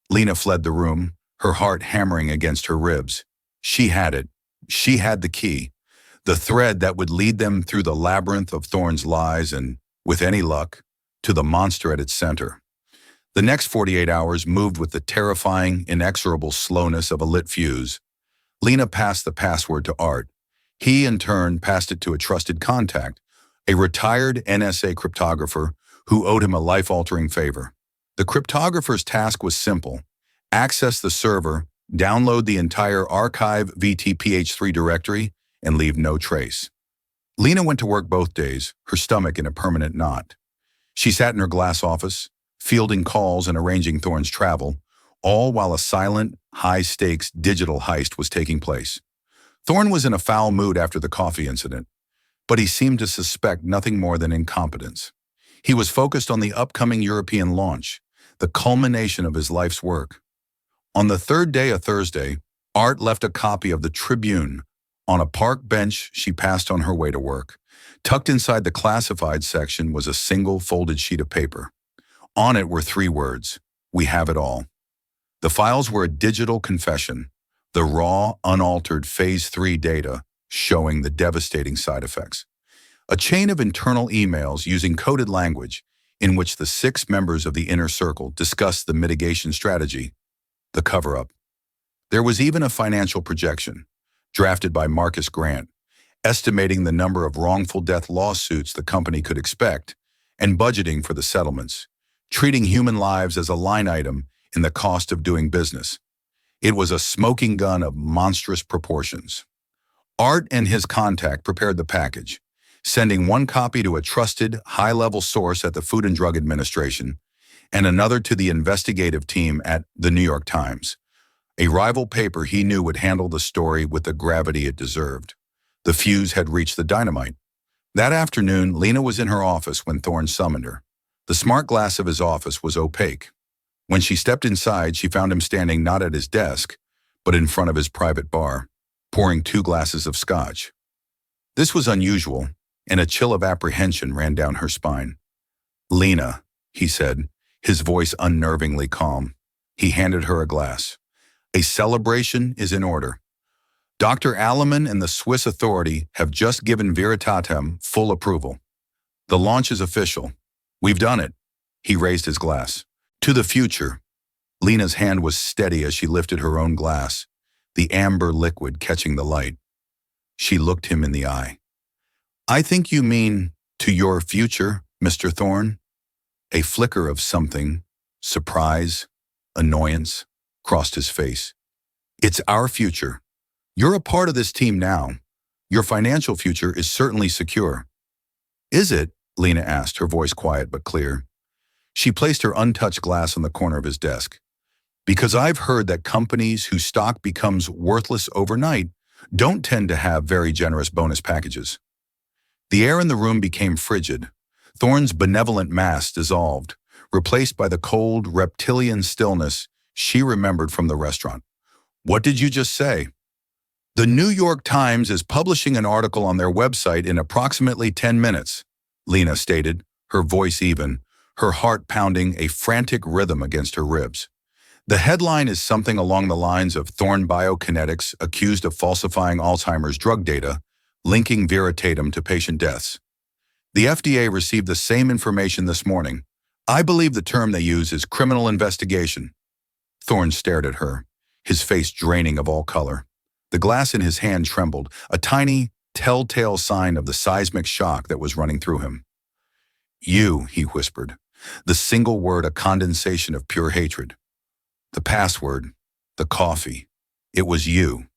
Lena fled the room, her heart hammering against her ribs. She had it. She had the key, the thread that would lead them through the labyrinth of Thorne's lies and, with any luck, to the monster at its center. The next 48 hours moved with the terrifying, inexorable slowness of a lit fuse. Lena passed the password to Art. He, in turn, passed it to a trusted contact, a retired NSA cryptographer who owed him a life-altering favor. The cryptographer's task was simple: access the server, download the entire archive VTPH3 directory, and leave no trace. Lena went to work both days, her stomach in a permanent knot. She sat in her glass office, fielding calls and arranging Thorne's travel, all while a silent, high-stakes digital heist was taking place. Thorne was in a foul mood after the coffee incident, but he seemed to suspect nothing more than incompetence. He was focused on the upcoming European launch, the culmination of his life's work. On the third day, a Thursday, Art left a copy of the Tribune on a park bench she passed on her way to work. Tucked inside the classified section was a single folded sheet of paper. On it were 3 words: "We have it all." The files were a digital confession, the raw, unaltered Phase 3 data showing the devastating side effects. A chain of internal emails using coded language in which the 6 members of the inner circle discussed the mitigation strategy, the cover-up. There was even a financial projection, drafted by Marcus Grant, estimating the number of wrongful death lawsuits the company could expect and budgeting for the settlements, treating human lives as a line item in the cost of doing business. It was a smoking gun of monstrous proportions. Art and his contact prepared the package, sending one copy to a trusted, high-level source at the Food and Drug Administration and another to the investigative team at the New York Times, a rival paper he knew would handle the story with the gravity it deserved. The fuse had reached the dynamite. That afternoon, Lena was in her office when Thorne summoned her. The smart glass of his office was opaque. When she stepped inside, she found him standing not at his desk, but in front of his private bar, pouring 2 glasses of scotch. This was unusual, and a chill of apprehension ran down her spine. "Lena," he said, his voice unnervingly calm. He handed her a glass. "A celebration is in order. Dr. Alleman and the Swiss authority have just given Veritatem full approval. The launch is official. We've done it." He raised his glass. "To the future." Lena's hand was steady as she lifted her own glass, the amber liquid catching the light. She looked him in the eye. "I think you mean to your future, Mr. Thorne?" A flicker of something, surprise, annoyance, crossed his face. "It's our future. You're a part of this team now. Your financial future is certainly secure." "Is it?" Lena asked, her voice quiet but clear. She placed her untouched glass on the corner of his desk. "Because I've heard that companies whose stock becomes worthless overnight don't tend to have very generous bonus packages." The air in the room became frigid. Thorne's benevolent mask dissolved, replaced by the cold, reptilian stillness she remembered from the restaurant. "What did you just say?" "The New York Times is publishing an article on their website in approximately 10 minutes, Lena stated, her voice even, her heart pounding a frantic rhythm against her ribs. The headline is something along the lines of "Thorne Biokinetics accused of falsifying Alzheimer's drug data, linking Veritatem to patient deaths." The FDA received the same information this morning. I believe the term they use is criminal investigation. Thorne stared at her, his face draining of all color. The glass in his hand trembled, a tiny, telltale sign of the seismic shock that was running through him. "You," he whispered, the single word a condensation of pure hatred. The password, the coffee, it was you.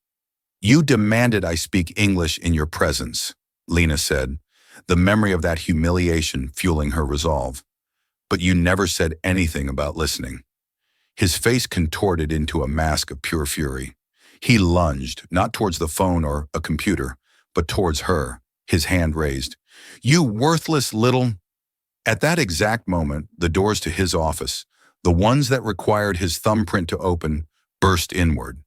"You demanded I speak English in your presence," Lena said, the memory of that humiliation fueling her resolve. "But you never said anything about listening." His face contorted into a mask of pure fury. He lunged, not towards the phone or a computer, but towards her, his hand raised. "You worthless little—" At that exact moment, the doors to his office, the ones that required his thumbprint to open, burst inward.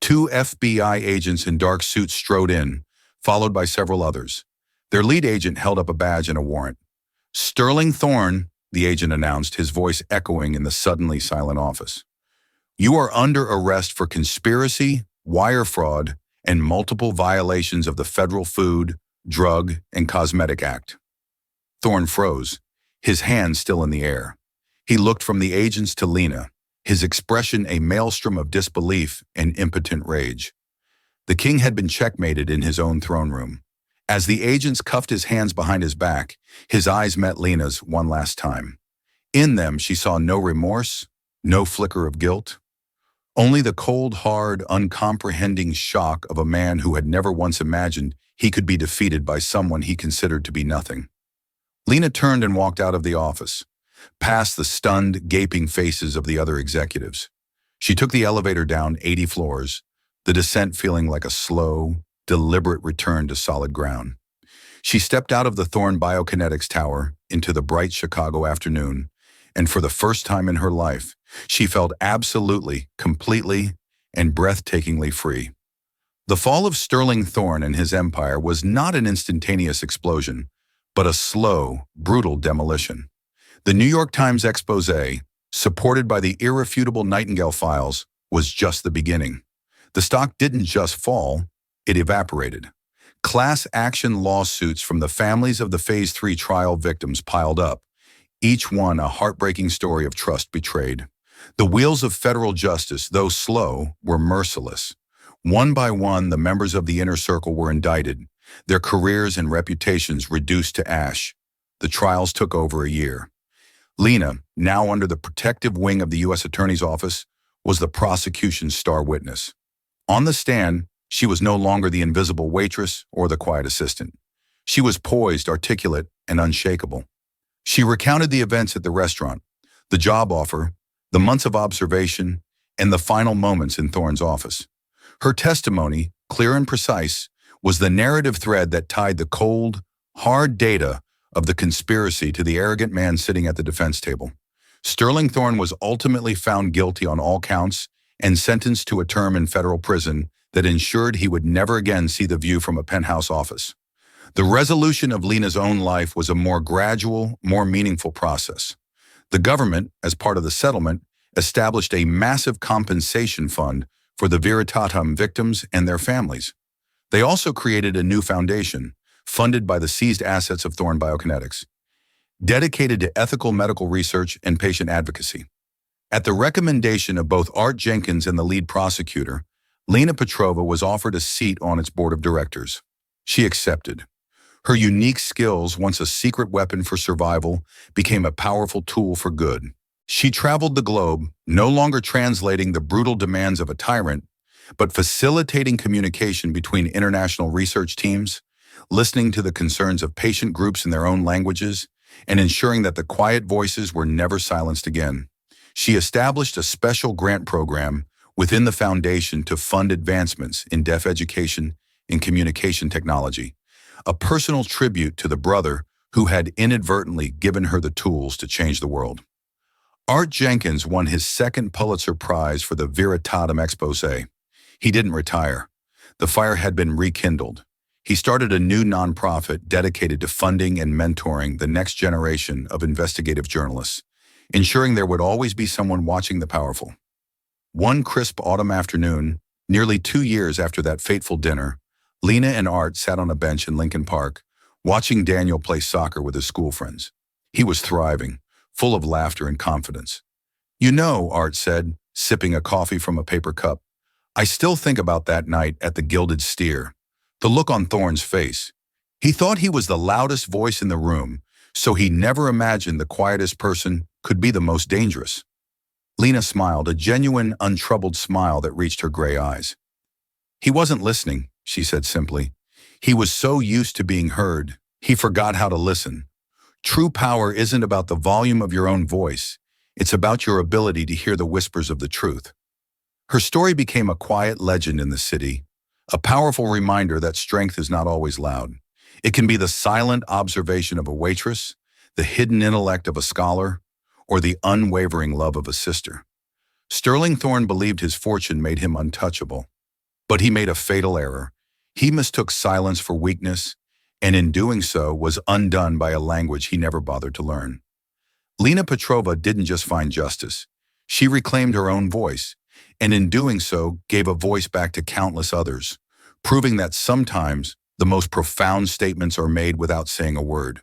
2 FBI agents in dark suits strode in, followed by several others. Their lead agent held up a badge and a warrant. "Sterling Thorne," the agent announced, his voice echoing in the suddenly silent office. "You are under arrest for conspiracy, wire fraud, and multiple violations of the Federal Food, Drug, and Cosmetic Act." Thorne froze, his hand still in the air. He looked from the agents to Lena, his expression a maelstrom of disbelief and impotent rage. The king had been checkmated in his own throne room. As the agents cuffed his hands behind his back, his eyes met Lena's one last time. In them, she saw no remorse, no flicker of guilt, only the cold, hard, uncomprehending shock of a man who had never once imagined he could be defeated by someone he considered to be nothing. Lena turned and walked out of the office, past the stunned, gaping faces of the other executives. She took the elevator down 80 floors, the descent feeling like a slow, deliberate return to solid ground. She stepped out of the Thorne Biokinetics Tower into the bright Chicago afternoon, and for the first time in her life, she felt absolutely, completely, and breathtakingly free. The fall of Sterling Thorne and his empire was not an instantaneous explosion, but a slow, brutal demolition. The New York Times expose, supported by the irrefutable Nightingale files, was just the beginning. The stock didn't just fall, it evaporated. Class action lawsuits from the families of the Phase 3 trial victims piled up, each one a heartbreaking story of trust betrayed. The wheels of federal justice, though slow, were merciless. One by one, the members of the inner circle were indicted, their careers and reputations reduced to ash. The trials took over a year. Lena, now under the protective wing of the U.S. Attorney's Office, was the prosecution's star witness. On the stand, she was no longer the invisible waitress or the quiet assistant. She was poised, articulate, and unshakable. She recounted the events at the restaurant, the job offer, the months of observation, and the final moments in Thorne's office. Her testimony, clear and precise, was the narrative thread that tied the cold, hard data of the conspiracy to the arrogant man sitting at the defense table. Sterling Thorne was ultimately found guilty on all counts and sentenced to a term in federal prison that ensured he would never again see the view from a penthouse office. The resolution of Lena's own life was a more gradual, more meaningful process. The government, as part of the settlement, established a massive compensation fund for the Veritatum victims and their families. They also created a new foundation, funded by the seized assets of Thorne Biokinetics, dedicated to ethical medical research and patient advocacy. At the recommendation of both Art Jenkins and the lead prosecutor, Lena Petrova was offered a seat on its board of directors. She accepted. Her unique skills, once a secret weapon for survival, became a powerful tool for good. She traveled the globe, no longer translating the brutal demands of a tyrant, but facilitating communication between international research teams, listening to the concerns of patient groups in their own languages, and ensuring that the quiet voices were never silenced again. She established a special grant program within the foundation to fund advancements in deaf education and communication technology, a personal tribute to the brother who had inadvertently given her the tools to change the world. Art Jenkins won his second Pulitzer Prize for the Veritatum expose. He didn't retire. The fire had been rekindled. He started a new nonprofit dedicated to funding and mentoring the next generation of investigative journalists, ensuring there would always be someone watching the powerful. One crisp autumn afternoon, nearly 2 years after that fateful dinner, Lena and Art sat on a bench in Lincoln Park, watching Daniel play soccer with his school friends. He was thriving, full of laughter and confidence. "You know," Art said, sipping a coffee from a paper cup, "I still think about that night at the Gilded Steer. The look on Thorne's face. He thought he was the loudest voice in the room, so he never imagined the quietest person could be the most dangerous." Lena smiled, a genuine, untroubled smile that reached her gray eyes. "He wasn't listening," she said simply. "He was so used to being heard, he forgot how to listen. True power isn't about the volume of your own voice. It's about your ability to hear the whispers of the truth." Her story became a quiet legend in the city, a powerful reminder that strength is not always loud. It can be the silent observation of a waitress, the hidden intellect of a scholar, or the unwavering love of a sister. Sterling Thorne believed his fortune made him untouchable, but he made a fatal error. He mistook silence for weakness, and in doing so was undone by a language he never bothered to learn. Lena Petrova didn't just find justice. She reclaimed her own voice, and in doing so gave a voice back to countless others, proving that sometimes the most profound statements are made without saying a word.